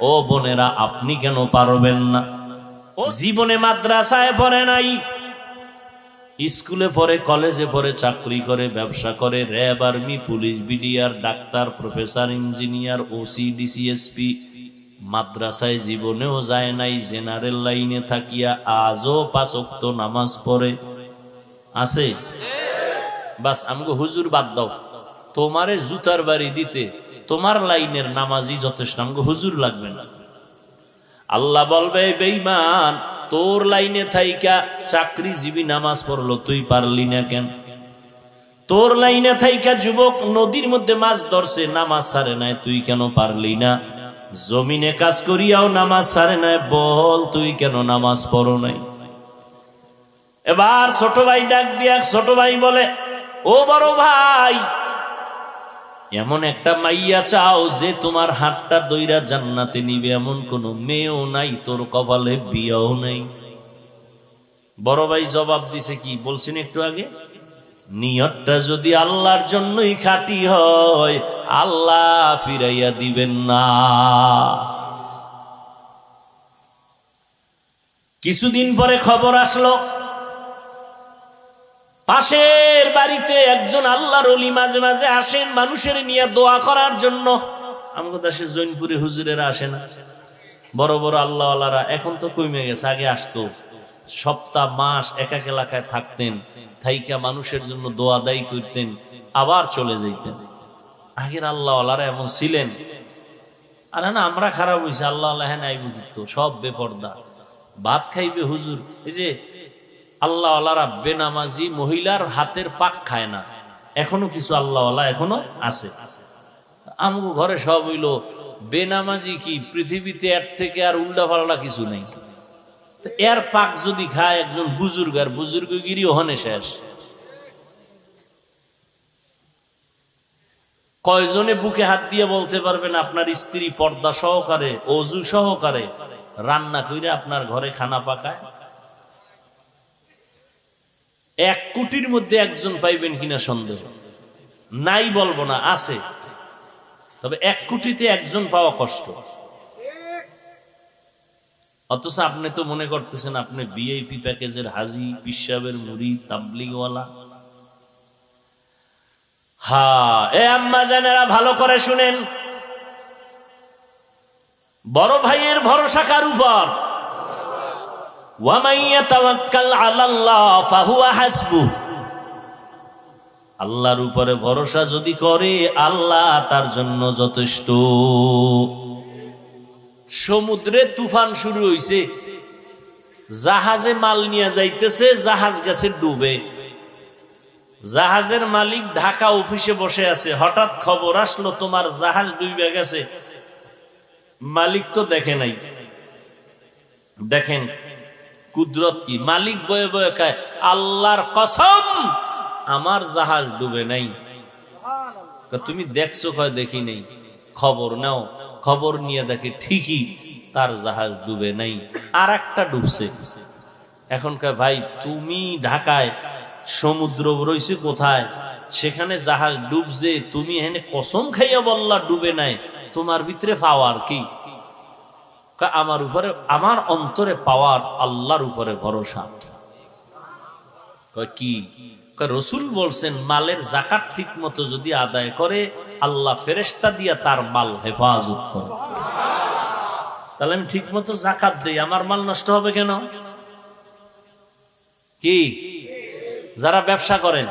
ও বোনেরা, আপনি কেন পারবেন না? জীবনে মাদ্রাসায় পড়ে নাই, স্কুলে পড়ে, কলেজে পড়ে, চাকরি করে, ব্যবসা করে, RAB, army, police, BDR, doctor, professor, engineer, OC, DC SP, মাদ্রাসায় জীবনেও যায় নাই, জেনারেল লাইনে থাকিয়া আজও 5 ওয়াক্ত নামাজ পড়ে আছে। বাস আমগো হুজুর বাদ দাও, তোমারে জুতার বাড়ি দিতে তোমার লাইনের নামাজি যথেষ্ট, আমগো হুজুর লাগবে না। আল্লাহ বলবে, বেঈমান, তোর লাইনে থাইকা চাকরিজীবী নামাজ পড়লো, তুই পারলি না কেন? তোর লাইনে থাইকা যুবক নদীর মধ্যে মাছ ধরছে, নামাজ ছাড়ে নাই, তুই কেন পারলি না? জমিনে কাজ করিয়াও নামাজ ছাড়ে নাই, বল তুই কেন নামাজ পড়ো নাই? এবার ছোট ভাই ডাক দিয়া ছোট ভাই বলে, ও বড় ভাই, এমন একটা মাইয়া চাও যে তোমার হাতটা দইরা জান্নাতে নিবে, এমন কোন মেয়েও নাই, তোর কপালে বিয়াও নাই। বড় ভাই জবাব দিছে, কি বলছেন একটু আগে, নিয়তটা যদি আল্লাহর জন্যই খাঁটি হয়, আল্লাহ ফিরাইয়া দিবেন না। কিছুদিন পরে খবর আসলো, পাশের বাড়িতে একজন আল্লাহর ওলি মাঝে মাঝে আসেন মানুষের নিয়ে দোয়া করার জন্য। আমাদের দেশে জৈনপুরে হুজুরেরা আসে না, বড় বড় আল্লাহওয়ালারা, এখন তো কমে গেছে, আগে আসতো, সপ্তাহ মাস এক এক এলাকায় থাকতেন, থাইকা মানুষের জন্য দোয়া দায়ী করতেন, আবার চলে যাইতেন। আগের আল্লাহওয়ালারা এমন ছিলেন। আর না আমরা খারাপ হয়েছে, আল্লাহ নাইবুকিত সব বেপর্দা, ভাত খাইবে হুজুর। এই যে আল্লাহওয়ালারা বেনামাজি মহিলার হাতের পাক খায় না, এখনো কিছু আল্লাহওয়ালা এখনো আছে। আমগো ঘরে সব হইল বেনামাজি, কি পৃথিবীতে এর থেকে আর উল্টা পাল্টা কিছু নেই। এর পাক যদি খায় একজন বুজুর্গ, আর বুজুর্গগিরি ওখানে শেষ। কয়জনে বুকে হাত দিয়ে বলতে পারবেন আপনার স্ত্রী পর্দা সহকারে, অজু সহকারে রান্না কইরা আপনার ঘরে খানা পাকায়? 1 কোটির মধ্যে একজন পাইবেন কিনা সন্দেহ নাই, বলবো না, আছে, তবে 1 কোটিতে একজন পাওয়া কষ্ট। অথচ আপনি তো মনে করতেছেন আপনি ভিআইপি প্যাকেজের হাজি, পিসাবের মুরিদ, তাবলিগওয়ালা। হ্যাঁ, এ আম্মা জানেরা ভালো করে শুনেন, বড় ভাইয়ের ভরসা কার উপর? ওয়া মান ইয়াতাওয়াক্কাল আলাল্লাহ ফাহুয়া হাসবুহ। আল্লাহর উপরে ভরসা যদি করে, আল্লাহ তার জন্য যথেষ্ট। সমুদ্রে তুফান শুরু হইছে, জাহাজে মাল নিয়ে যাইতেছে, জাহাজ গেছে ডুবে। জাহাজের মালিক ঢাকা অফিসে বসে আছে, হঠাৎ খবর আসলো তোমার জাহাজ ডুবে গেছে। মালিক তো দেখে নাই। দেখেন কুদরত কি, মালিক বয়ে বয়ে খায়, আল্লাহর কসম আমার জাহাজ ডুবে নাই। তুমি দেখছো? কয় দেখি নাই। খবর নাও, খবর নিয়ে দেখে ঠিকই তার জাহাজ ডুবে নাই, আর একটা ডুবছে। এখন কয় ভাই তুমি ঢাকায়, সমুদ্র রইছে কোথায়, সেখানে জাহাজ ডুবছে, তুমি এখানে কসম খাইয়া বললা ডুবে নাই, তোমার ভিতরে পাওয়ার কি? আমার উপরে, আমার অন্তরে পাওয়ার আল্লাহর উপরে ভরসা। কয় কি? রসুল বলছেন মালের যাকাত ঠিক মতো যদি আদায় করে, আল্লাহ ফেরেশতা দিয়া তার মাল হেফাজত করে। তাহলে আমি ঠিক মতো যাকাত দেই, আমার মাল নষ্ট হবে কেন? কি যারা ব্যবসা করেন,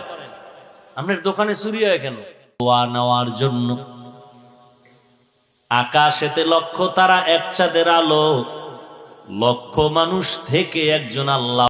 আপনার দোকানে চুরি হয় কেন? দোয়া নেওয়ার জন্য। আকাশেতে লক্ষ তারা, এক চাঁদের আলো, লক্ষ মানুষ থেকে একজন আল্লাহ